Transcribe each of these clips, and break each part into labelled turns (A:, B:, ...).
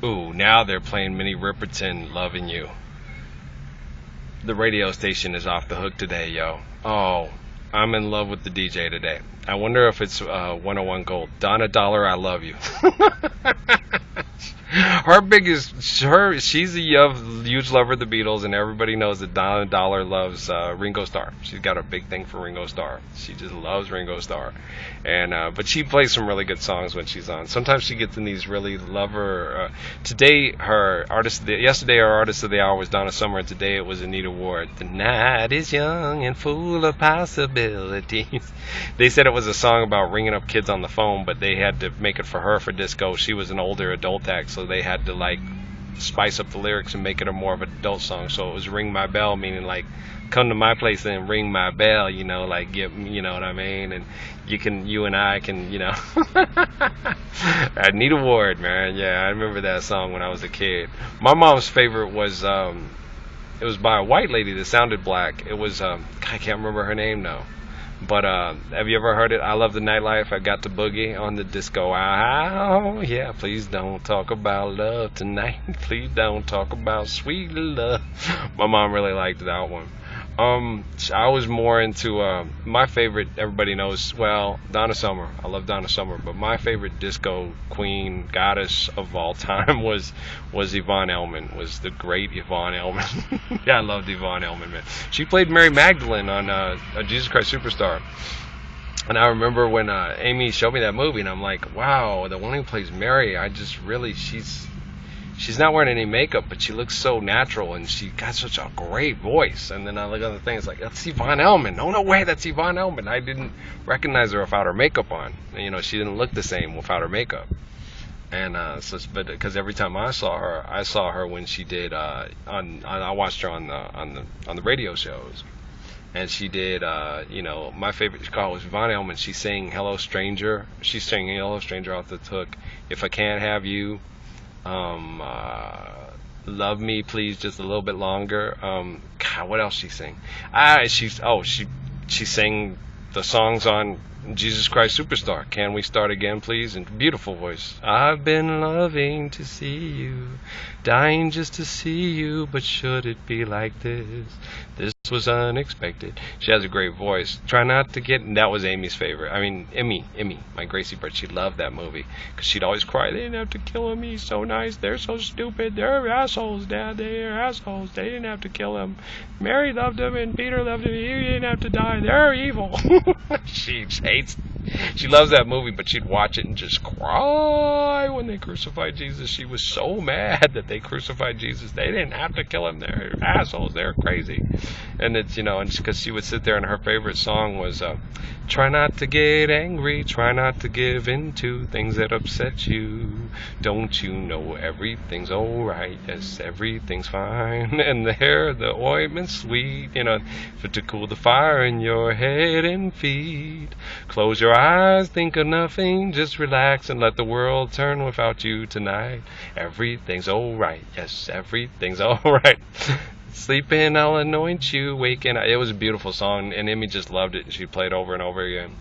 A: Ooh, now they're playing Minnie Riperton, Loving You. The radio station is off the hook today, yo. Oh, I'm in love with the DJ today. I wonder if it's 101 Gold. Donna Dollar, I love you. She's a huge lover of the Beatles, and everybody knows that Donna Dollar loves Ringo Starr. She's got a big thing for Ringo Starr. She just loves Ringo Starr, and but she plays some really good songs when she's on. Sometimes she gets in these really lover. Today, yesterday our artist of the hour was Donna Summer, and today it was Anita Ward. The night is young and full of possibilities. They said it was a song about ringing up kids on the phone, but they had to make it for her for disco. She was an older adult act, so they had to like spice up the lyrics and make it a more of an adult song. So it was "Ring My Bell," meaning like come to my place and ring my bell, you know, like get, you know what I mean, and you and I can, you know. Anita Ward, man, yeah, I remember that song when I was a kid. My mom's favorite was it was by a white lady that sounded black. It was I can't remember her name now. But have you ever heard it? I love the nightlife. I got to boogie on the disco. Oh, yeah. Please don't talk about love tonight. Please don't talk about sweet love. My mom really liked that one. I was more into my favorite. Everybody knows, well, Donna Summer. I love Donna Summer, but my favorite disco queen goddess of all time was Yvonne Elliman. Was the great Yvonne Elliman. Yeah, I loved Yvonne Elliman, man. She played Mary Magdalene on Jesus Christ Superstar. And I remember when Amy showed me that movie, and I'm like, wow, the one who plays Mary, she's not wearing any makeup, but she looks so natural, and she got such a great voice. And then I look at the thing, it's like, that's Yvonne Elliman. No way, that's Yvonne Elliman. I didn't recognize her without her makeup on. You know, she didn't look the same without her makeup. And but because every time I saw her when she did I watched her on the radio shows, and she did you know, my favorite call was Yvonne Elliman. She sang "Hello Stranger." She's singing "Hello Stranger" off the hook. "If I Can't Have You." Love Me Please Just a Little Bit Longer. God, what else she sang? She sang the songs on Jesus Christ Superstar. Can We Start Again Please? And beautiful voice. I've been loving to see you, dying just to see you, but should it be like this? This was unexpected. She has a great voice. Try not to get, and that was Amy's favorite. I mean, Emmy, my Gracie Bird. She loved that movie because she'd always cry, "They didn't have to kill him. He's so nice. They're so stupid. They're assholes, Dad. They're assholes. They didn't have to kill him. Mary loved him and Peter loved him. He didn't have to die. They're evil." She loves that movie, but she'd watch it and just cry when they crucified Jesus. She was so mad that they crucified Jesus. They didn't have to kill him. They're assholes. They're crazy. And it's, you know, and because she would sit there and her favorite song was try not to get angry, try not to give in to things that upset you. Don't you know everything's alright? Yes, everything's fine. And the hair, the ointment's sweet, you know, to cool the fire in your head and feet. Close your eyes, think of nothing, just relax and let the world turn without you tonight. Everything's alright. Yes, everything's alright. Sleeping, I'll anoint you. Waking, it was a beautiful song, and Emmy just loved it. She played over and over again.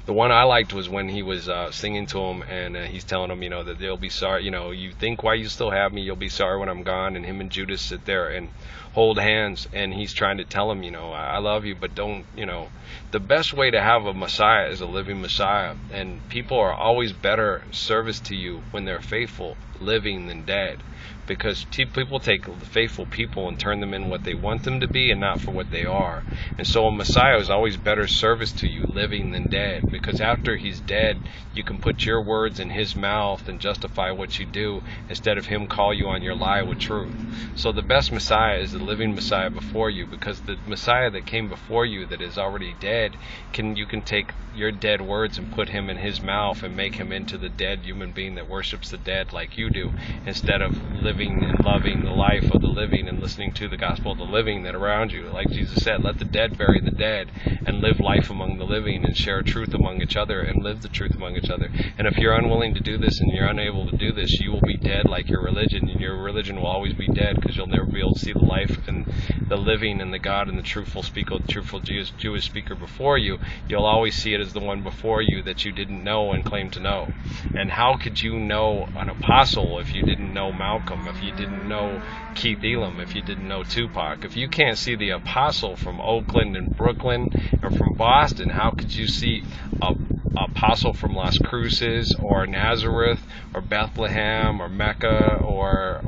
A: The one I liked was when he was singing to him, and he's telling him, you know, that they'll be sorry. You know, you think why you still have me, you'll be sorry when I'm gone. And him and Judas sit there and hold hands, and he's trying to tell him, you know, I love you, but don't, you know, the best way to have a Messiah is a living Messiah. And people are always better service to you when they're faithful, living than dead. Because people take faithful people and turn them in what they want them to be and not for what they are. And so a Messiah is always better service to you living than dead, because after he's dead you can put your words in his mouth and justify what you do instead of him call you on your lie with truth. So the best Messiah is the living Messiah before you, because the Messiah that came before you that is already dead, you can take your dead words and put him in his mouth and make him into the dead human being that worships the dead like you do, instead of living and loving the life of the living and listening to the gospel of the living that around you. Like Jesus said, let the dead bury the dead and live life among the living and share truth among among each other and live the truth among each other. And if you're unwilling to do this and you're unable to do this, you will be dead like your religion, and your religion will always be dead because you'll never be able to see the life and the living and the God and the truthful speaker, the truthful Jewish speaker before you. You'll always see it as the one before you that you didn't know and claim to know. And how could you know an apostle if you didn't know Malcolm, if you didn't know Keith Elam, if you didn't know Tupac? If you can't see the apostle from Oakland and Brooklyn or from Boston, how could you see a apostle from Las Cruces or Nazareth or Bethlehem or Mecca or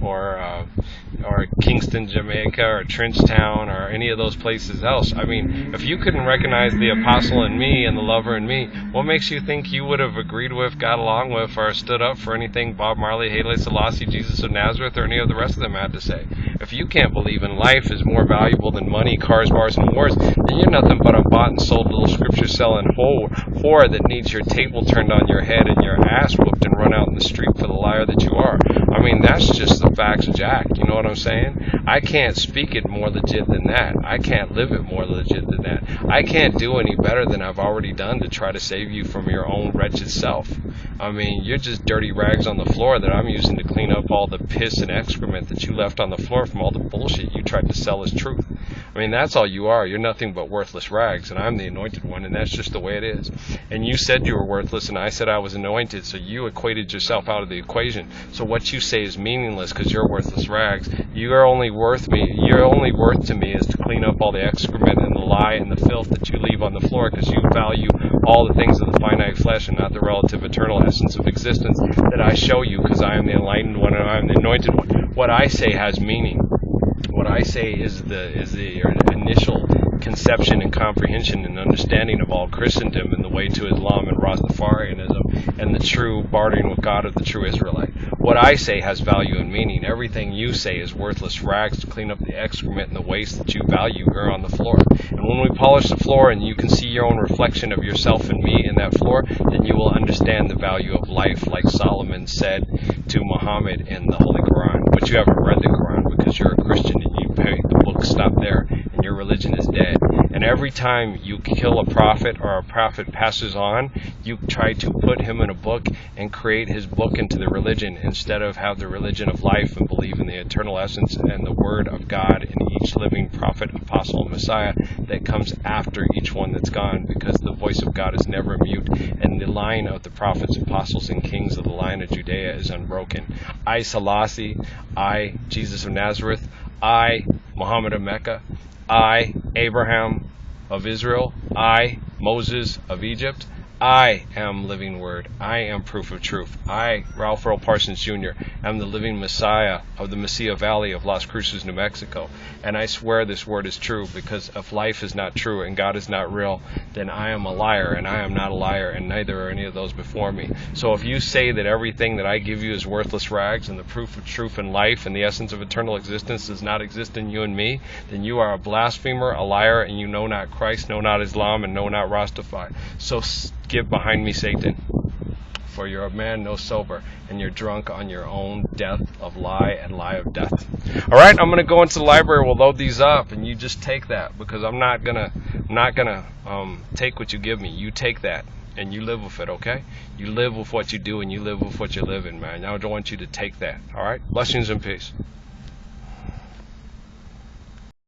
A: Kingston, Jamaica, or Trenchtown, or any of those places else? I mean, if you couldn't recognize the apostle in me and the lover in me, what makes you think you would have agreed with, got along with, or stood up for anything Bob Marley, Haile Selassie, Jesus of Nazareth, or any of the rest of them had to say? If you can't believe in life is more valuable than money, cars, bars, and wars, then you're nothing but a bought and sold little scripture selling whore that needs your table turned on your head and your ass whooped and run out in the street for the liar that you are. I mean, that's just the facts, Jack. You know what I'm saying? I can't speak it more legit than that. I can't live it more legit than that. I can't do any better than I've already done to try to save you from your own wretched self. I mean, you're just dirty rags on the floor that I'm using to clean up all the piss and excrement that you left on the floor from all the bullshit you tried to sell as truth. I mean, that's all you are. You're nothing but worthless rags, and I'm the anointed one, and that's just the way it is. And you said you were worthless, and I said I was anointed, so you equated yourself out of the equation. So what you say is meaningless because you're worthless rags. Your only worth to me is to clean up all the excrement and the lie and the filth that you leave on the floor, because you value all the things of the finite flesh and not the relative eternal essence of existence that I show you, because I am the enlightened one and I am the anointed one. What I say has meaning. What I say is the initial conception and comprehension and understanding of all Christendom and the way to Islam and Rastafarianism and the true bartering with God of the true Israelite. What I say has value and meaning. Everything you say is worthless rags to clean up the excrement and the waste that you value here on the floor. And when we polish the floor and you can see your own reflection of yourself and me in that floor, then you will understand the value of life, like Solomon said to Muhammad in the Holy Quran. But you haven't read the Quran because you're a Christian and you pay the book stop there and your religion is dead. And every time you kill a prophet or a prophet passes on, you try to put him in a book and create his book into the religion, instead of have the religion of life and believe in the eternal essence and the word of God in each living prophet, apostle, and Messiah that comes after each one that's gone, because the voice of God is never mute and the line of the prophets, apostles, and kings of the line of Judea is unbroken. I, Selassie, I, Jesus of Nazareth, I, Muhammad of Mecca, I, Abraham of Israel, I, Moses of Egypt, I am living word. I am proof of truth. I, Ralph Earl Parsons Jr., am the living Messiah of the Mesilla Valley of Las Cruces, New Mexico. And I swear this word is true, because if life is not true and God is not real, then I am a liar, and I am not a liar, and neither are any of those before me. So if you say that everything that I give you is worthless rags, and the proof of truth and life and the essence of eternal existence does not exist in you and me, then you are a blasphemer, a liar, and you know not Christ, know not Islam, and know not Rastafari. So get behind me, Satan, for you're a man no sober, and you're drunk on your own death of lie and lie of death. All right, I'm gonna go into the library. We'll load these up, and you just take that, because I'm not gonna take what you give me. You take that and you live with it, okay? You live with what you do, and you live with what you live in, man. Now I don't want you to take that. All right, blessings and peace.